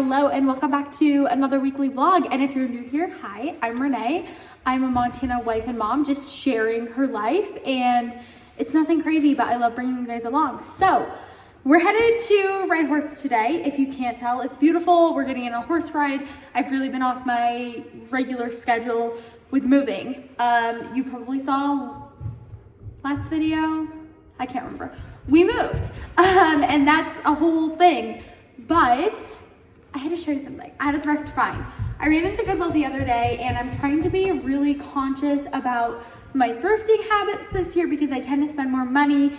hello and welcome back to another weekly vlog. And if you're new here, hi, I'm Renee. I'm a Montana wife and mom, just sharing her life, and it's nothing crazy, but I love bringing you guys along. So we're headed to Ride Horse today. If you can't tell, it's beautiful. We're getting in a horse ride. I've really been off my regular schedule with moving. You probably saw last video, I can't remember. We moved, and that's a whole thing. But I had to show you something. I had a thrift find. I ran into Goodwill the other day, and I'm trying to be really conscious about my thrifting habits this year because I tend to spend more money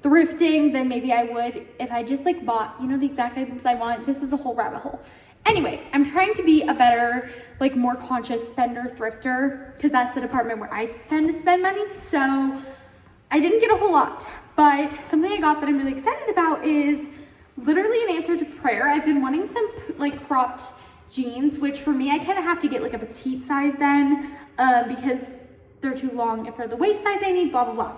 thrifting than maybe I would if I just like bought, you know, the exact items I want. This is a whole rabbit hole. Anyway, I'm trying to be a better, like more conscious spender thrifter because that's the department where I tend to spend money. So I didn't get a whole lot, but something I got that I'm really excited about is literally an answer to prayer. I've been wanting some like cropped jeans, which for me, I kind of have to get like a petite size then because they're too long if they're the waist size I need, blah, blah, blah.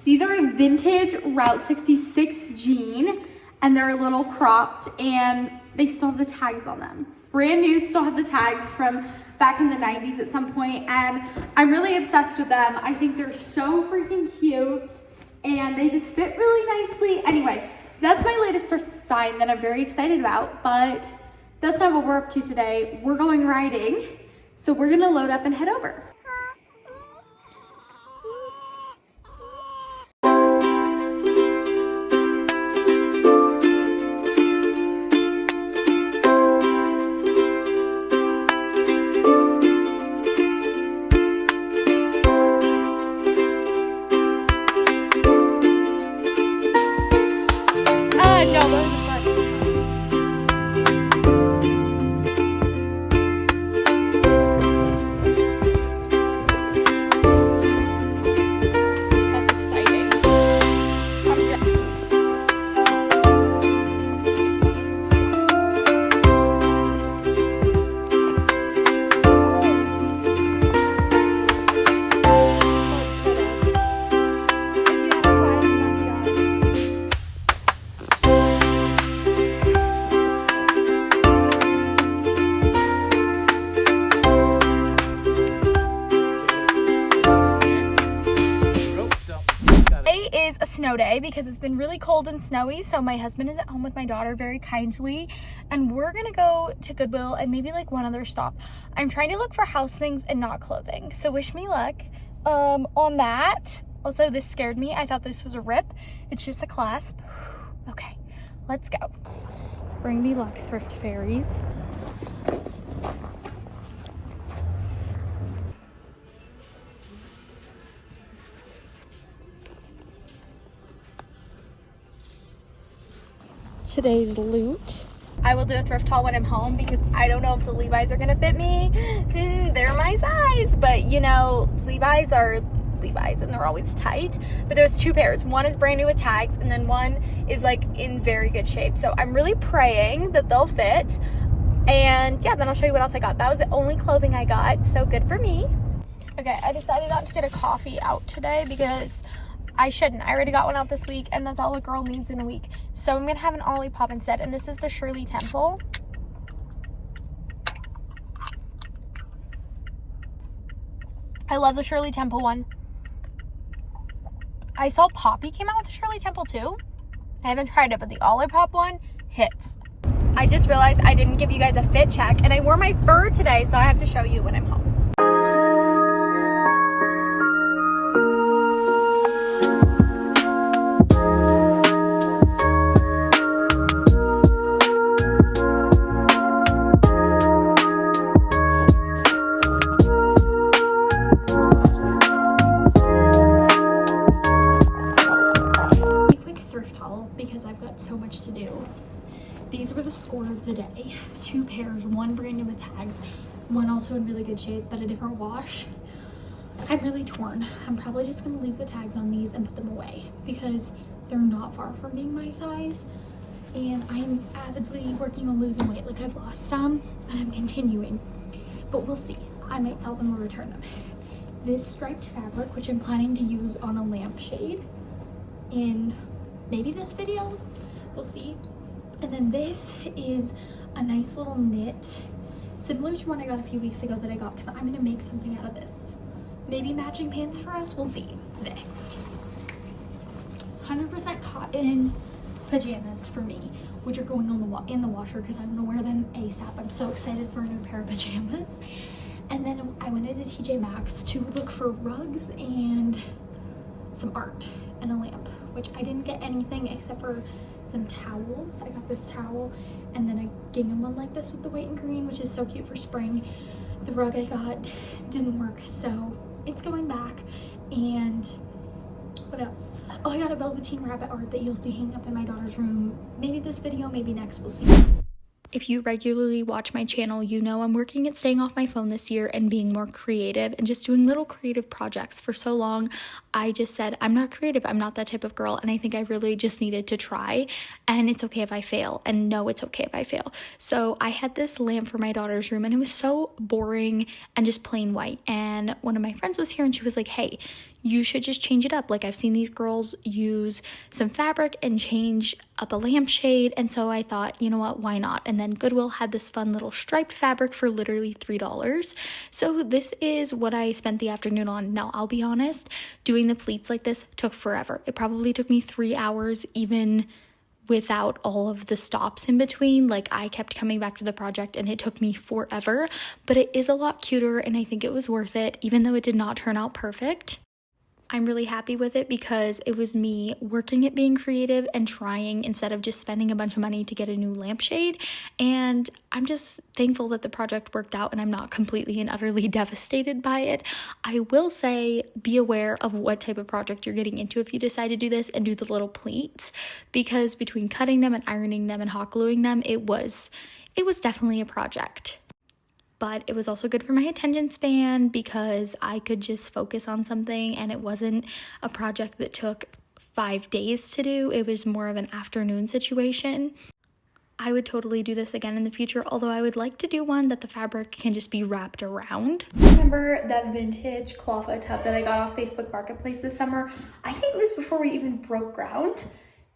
These are a vintage Route 66 jean, and they're a little cropped, and they still have the tags on them. Brand new, still have the tags from back in the 90s at some point, and I'm really obsessed with them. I think they're so freaking cute, and they just fit really nicely. Anyway, that's my latest thrift find that I'm very excited about, but that's not what we're up to today. We're going riding, so we're gonna load up and head over. Is a snow day because it's been really cold and snowy, so my husband is at home with my daughter very kindly, and we're gonna go to Goodwill and maybe like one other stop. I'm trying to look for house things and not clothing, so wish me luck on that. Also, this scared me. I thought this was a rip. It's just a clasp. Okay, let's go. Bring me luck, thrift fairies. Today's loot. I will do a thrift haul when I'm home because I don't know if the Levi's are gonna fit me. They're my size, but you know, Levi's are Levi's and they're always tight. But there's two pairs. One is brand new with tags, and then one is like in very good shape. So I'm really praying that they'll fit. And yeah, then I'll show you what else I got. That was the only clothing I got, so good for me. Okay, I decided not to get a coffee out today because I shouldn't. I already got one out this week, and that's all a girl needs in a week. So I'm gonna have an Olipop instead, and this is the Shirley Temple. I love the Shirley Temple one. I saw Poppy came out with the Shirley Temple too. I haven't tried it, but the Olipop one hits. I just realized I didn't give you guys a fit check, and I wore my fur today, so I have to show you when I'm home. Because I've got so much to do. These were the score of the day. Two pairs, one brand new with tags, one also in really good shape but a different wash. I'm really torn. I'm probably just gonna leave the tags on these and put them away because they're not far from being my size, and I'm avidly working on losing weight. Like, I've lost some and I'm continuing, but we'll see. I might sell them or return them. This striped fabric, which I'm planning to use on a lampshade in maybe this video, we'll see. And then this is a nice little knit, similar to one I got a few weeks ago that I got because I'm gonna make something out of this. Maybe matching pants for us, we'll see. This 100% cotton pajamas for me, which are going on in the washer because I'm gonna wear them ASAP. I'm so excited for a new pair of pajamas. And then I went into TJ Maxx to look for rugs and some art and a lamp, which I didn't get anything except for some towels. I got this towel and then a gingham one like this with the white and green, which is so cute for spring. The rug I got didn't work, so it's going back. And what else? Oh, I got a velveteen rabbit art that you'll see hanging up in my daughter's room. Maybe this video, maybe next, we'll see. If you regularly watch my channel, you know I'm working at staying off my phone this year and being more creative and just doing little creative projects. For so long, I just said, I'm not creative. I'm not that type of girl. And I think I really just needed to try. And it's okay if I fail. And no, it's okay if I fail. So I had this lamp for my daughter's room and it was so boring and just plain white. And one of my friends was here and she was like, hey, you should just change it up. Like, I've seen these girls use some fabric and change up a lampshade. And so I thought, you know what, why not? And then Goodwill had this fun little striped fabric for literally $3. So this is what I spent the afternoon on. Now, I'll be honest, doing the pleats like this took forever. It probably took me 3 hours, even without all of the stops in between. Like, I kept coming back to the project and it took me forever, but it is a lot cuter and I think it was worth it, even though it did not turn out perfect. I'm really happy with it because it was me working at being creative and trying instead of just spending a bunch of money to get a new lampshade. And I'm just thankful that the project worked out and I'm not completely and utterly devastated by it. I will say, be aware of what type of project you're getting into if you decide to do this and do the little pleats, because between cutting them and ironing them and hot gluing them, it was definitely a project. But it was also good for my attention span because I could just focus on something and it wasn't a project that took 5 days to do. It was more of an afternoon situation. I would totally do this again in the future, although I would like to do one that the fabric can just be wrapped around. Remember that vintage clawfoot tub that I got off Facebook Marketplace this summer? I think it was before we even broke ground.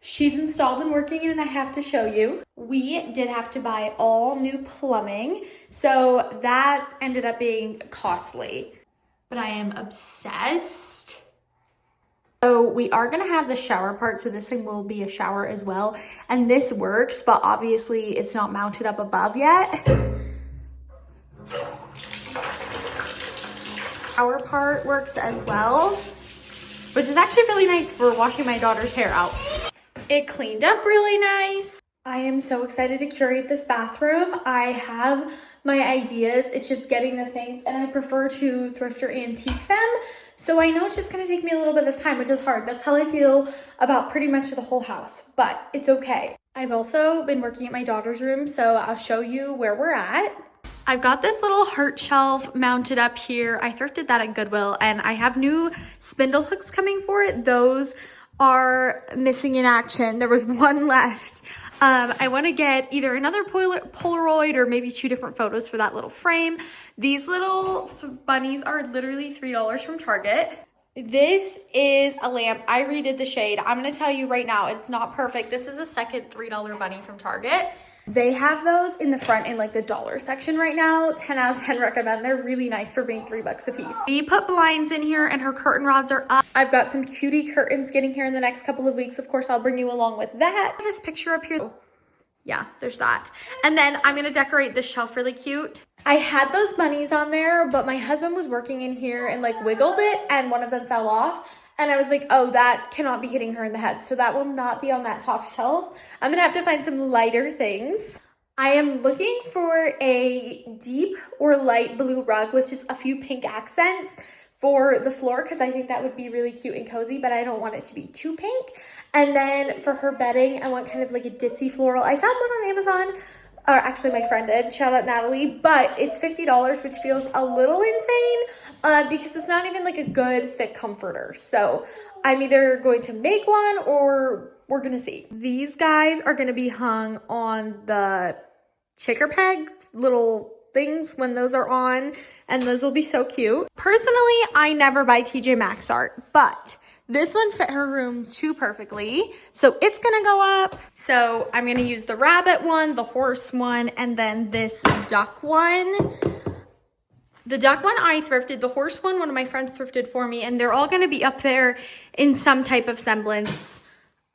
She's installed and working and I have to show you. We did have to buy all new plumbing, so that ended up being costly, but I am obsessed. So we are gonna have the shower part, so this thing will be a shower as well. And this works, but obviously it's not mounted up above yet. Shower part works as well, which is actually really nice for washing my daughter's hair out. It cleaned up really nice. I am so excited to curate this bathroom. I have my ideas. It's just getting the things, and I prefer to thrift or antique them. So I know it's just gonna take me a little bit of time, which is hard. That's how I feel about pretty much the whole house, but it's okay. I've also been working at my daughter's room, so I'll show you where we're at. I've got this little heart shelf mounted up here. I thrifted that at Goodwill, and I have new spindle hooks coming for it. Those are missing in action. There was one left. I want to get either another Polaroid or maybe 2 different photos for that little frame. These little bunnies are literally $3 from Target. This is a lamp. I redid the shade. I'm going to tell you right now, it's not perfect. This is a second $3 bunny from Target. They have those in the front in like the dollar section right now. 10 out of 10 recommend. They're really nice for being $3 a piece. We put blinds in here and her curtain rods are up. I've got some cutie curtains getting here in the next couple of weeks. Of course, I'll bring you along with that. This picture up here. Yeah, there's that. And then I'm gonna decorate this shelf really cute. I had those bunnies on there, but my husband was working in here and like wiggled it and one of them fell off. And I was like, oh, that cannot be hitting her in the head. So that will not be on that top shelf. I'm gonna have to find some lighter things. I am looking for a deep or light blue rug with just a few pink accents for the floor because I think that would be really cute and cozy, but I don't want it to be too pink. And then for her bedding, I want kind of like a ditzy floral. I found one on Amazon, or actually my friend did, shout out Natalie, but it's $50, which feels a little insane because it's not even like a good thick comforter. So I'm either going to make one or we're gonna see. These guys are gonna be hung on the chicker peg little things when those are on, and those will be so cute. Personally, I never buy TJ Maxx art, but this one fit her room too perfectly, so it's gonna go up. So I'm gonna use the rabbit one, the horse one, and then this duck one. The duck one I thrifted, the horse one of my friends thrifted for me, and they're all gonna be up there in some type of semblance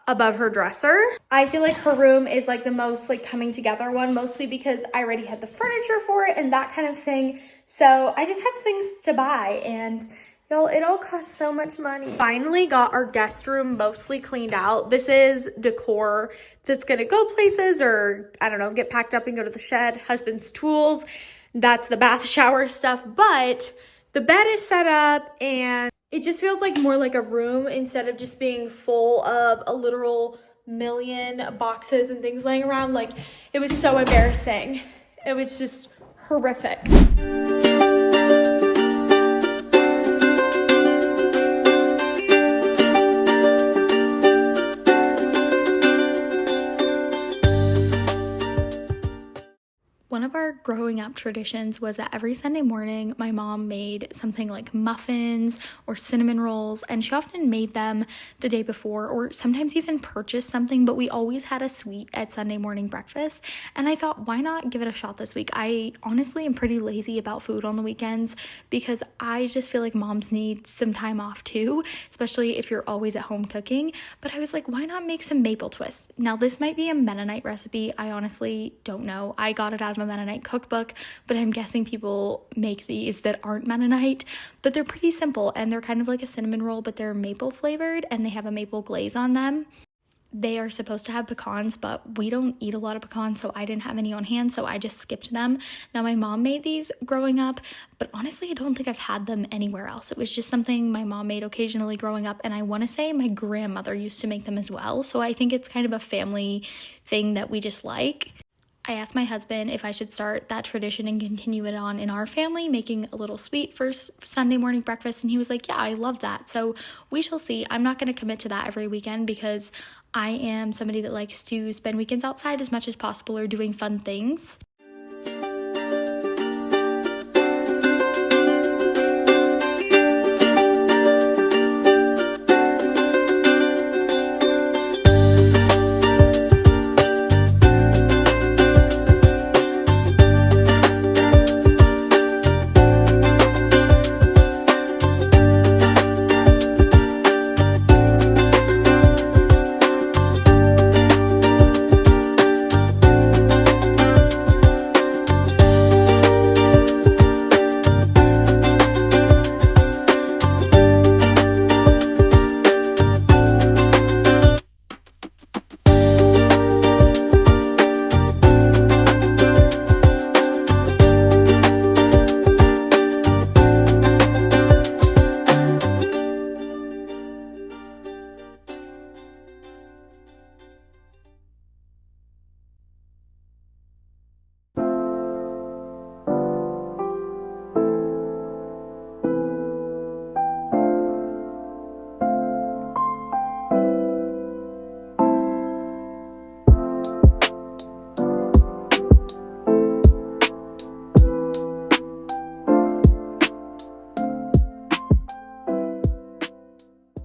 above her dresser. I feel like her room is like the most like coming together one, mostly because I already had the furniture for it and that kind of thing. So I just have things to buy, and y'all, it all costs so much money. Finally got our guest room mostly cleaned out. This is decor that's gonna go places, or I don't know, get packed up and go to the shed. Husband's tools, that's the bath shower stuff, but the bed is set up and it just feels like more like a room instead of just being full of a literal million boxes and things laying around. Like, it was so embarrassing. It was just horrific. One of our growing up traditions was that every Sunday morning, my mom made something like muffins or cinnamon rolls, and she often made them the day before, or sometimes even purchased something, but we always had a sweet at Sunday morning breakfast. And I thought, why not give it a shot this week? I honestly am pretty lazy about food on the weekends because I just feel like moms need some time off too, especially if you're always at home cooking. But I was like, why not make some maple twists? Now, this might be a Mennonite recipe. I honestly don't know. I got it out of a Mennonite cookbook, but I'm guessing people make these that aren't Mennonite, but they're pretty simple, and they're kind of like a cinnamon roll, but they're maple flavored and they have a maple glaze on them. They are supposed to have pecans, but we don't eat a lot of pecans, so I didn't have any on hand, so I just skipped them. Now, my mom made these growing up, but honestly, I don't think I've had them anywhere else. It was just something my mom made occasionally growing up, and I want to say my grandmother used to make them as well, so I think it's kind of a family thing that we just like. I asked my husband if I should start that tradition and continue it on in our family, making a little sweet for Sunday morning breakfast, and he was like, yeah, I love that. So we shall see. I'm not going to commit to that every weekend because I am somebody that likes to spend weekends outside as much as possible or doing fun things.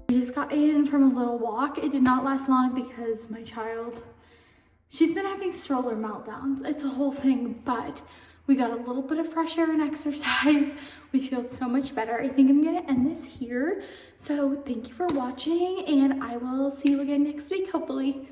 We just got in from a little walk. It did not last long because my child, she's been having stroller meltdowns. It's a whole thing, but we got a little bit of fresh air and exercise. We feel so much better. I think I'm gonna end this here. So thank you for watching, and I will see you again next week, hopefully.